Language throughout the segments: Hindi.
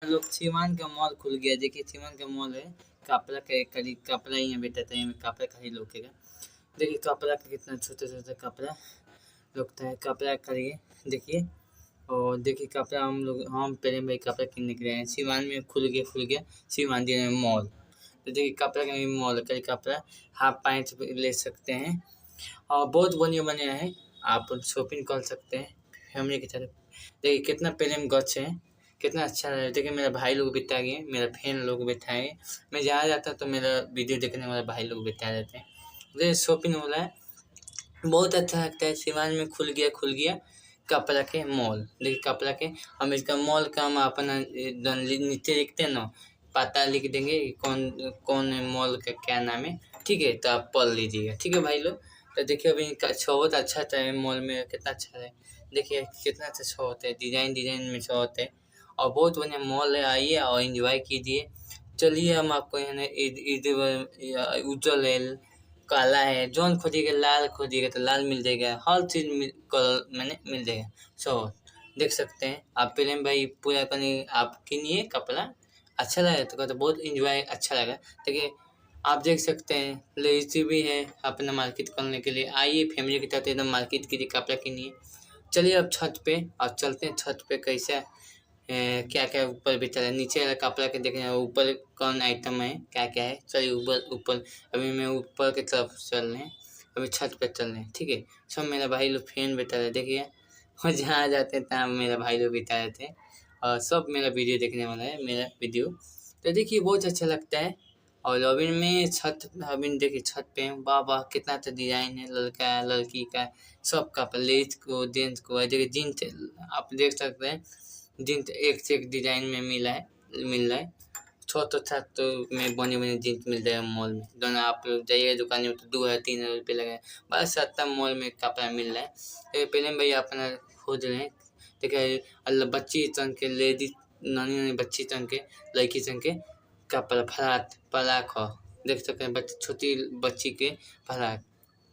लोग सीवान का मॉल खुल गया। देखिए सीवान का मॉल है, कपड़ा का कपड़ा ही यहाँ बेचता है, कपड़ा का ही लोकेगा। देखिए कपड़ा का कितना छोटा छोटा कपड़ा लगता है, कपड़ा करिए देखिए। और देखिए कपड़ा हम पहले भाई कपड़ा किनने के लिए आए सीवान में, खुल गया सीवान जिले में मॉल। तो देखिए कपड़ा का भी मॉल है, कई कपड़ा हाफ पैंट ले सकते हैं और बहुत बढ़िया बढ़िया है, आप शॉपिंग कर सकते हैं फैमिली की तरफ। देखिए कितना प्रेम गच है, कितना अच्छा है। देखिए मेरा भाई लोग बिता गए, मेरा फैन लोग बिताए, मैं जहाँ जाता तो मेरा वीडियो देखने वाला भाई लोग बिता देते हैं। देखिए शॉपिंग वाला है, बहुत अच्छा लगता है। सिवान में खुल गया कपड़ा के मॉल। देखिए कपड़ा के हम इसका मॉल का हम अपना नीचे लिखते हैं ना, पता लिख देंगे कि कौन कौन मॉल का क्या नाम है, ठीक है। तो आप पढ़ लीजिएगा, ठीक है भाई लोग। तो देखिए अभी इनका शो बहुत अच्छा था मॉल में, कितना अच्छा है। देखिए कितना अच्छा शो होता है, डिजाइन डिजाइन में शो होता है और बहुत बढ़िया मॉल है। आइए और एंजॉय कीजिए। चलिए हम आपको यहाँ उज्जवल है, काला है, जौन खोजिएगा, लाल खोजिएगा तो लाल मिल जाएगा, हर चीज़ कलर मैंने मिल जाएगा। सो देख सकते हैं आप पहले भाई पूरा कहीं आप किनिए कपड़ा, अच्छा लगा तो बहुत इंजॉय अच्छा लगा। देखिए आप देख सकते हैं लेडीज भी है अपना मार्केट करने के लिए, आइए फैमिली के साथ एकदम मार्केट कीजिए, कपड़ा किनिए। चलिए अब छत पे और चलते हैं, छत पे कैसा क्या क्या ऊपर भी चला, नीचे वाला कपड़ा के देखने हैं, ऊपर कौन आइटम है क्या क्या है। चलिए ऊपर ऊपर अभी मैं ऊपर की तरफ चल रहे हैं, अभी छत पे चल रहे हैं, ठीक है। सब मेरा भाई लोग फैन बैठा रहे, देखिए और जहाँ जाते हैं तहाँ मेरा भाई लोग बिता रहते हैं और सब मेरा वीडियो देखने वाला है, मेरा वीडियो। तो देखिए बहुत अच्छा लगता है। और अभी मैं छत, अभी देखिए छत पे हूँ, वाह वाह कितना अच्छा डिजाइन है, लड़का लड़की का सब का, लेडीज को जेंट्स को। देखिए जीन्स आप देख सकते हैं, जीन्स एक से एक डिजाइन में मिल रहा है। छोटा था तो में बने बने जीन्स मिल जाएगा मॉल में, दोनों आप लोग जाइए दुकान में तो 2,000-3,000 रुपये लगे, बस सस्ता मॉल में कपड़ा मिल रहा है। तो पहले भैया अपना खोज रहे हैं। देखिए अल्लाह बच्ची तन के, लेडीज नानी नानी बच्ची तन के, लड़की तन के कपड़ा फराक हो, देख सकते हैं बच्ची, छोटी बच्ची के फराक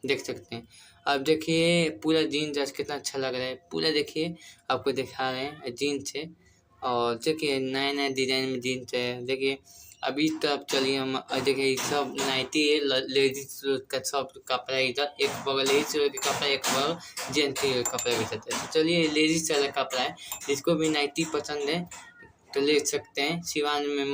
देख सकते हैं। अब देखिए पूरा जीन्स आज कितना अच्छा लग रहा है, पूरा देखिए आपको दिखा रहे हैं जीन्स है। और देखिए नए नए डिजाइन में जीन्स है। देखिए अभी तो अब चलिए हम देखिए ये सब नाइटी है, लेडीज का सब कपड़ा इधर, एक बगल लेडीज के कपड़ा, एक बगल जेंट्स के कपड़ा बेचते हैं। तो चलिए लेडीज वाला कपड़ा है, जिसको भी नाइटी पसंद है तो ले सकते हैं। सिवान में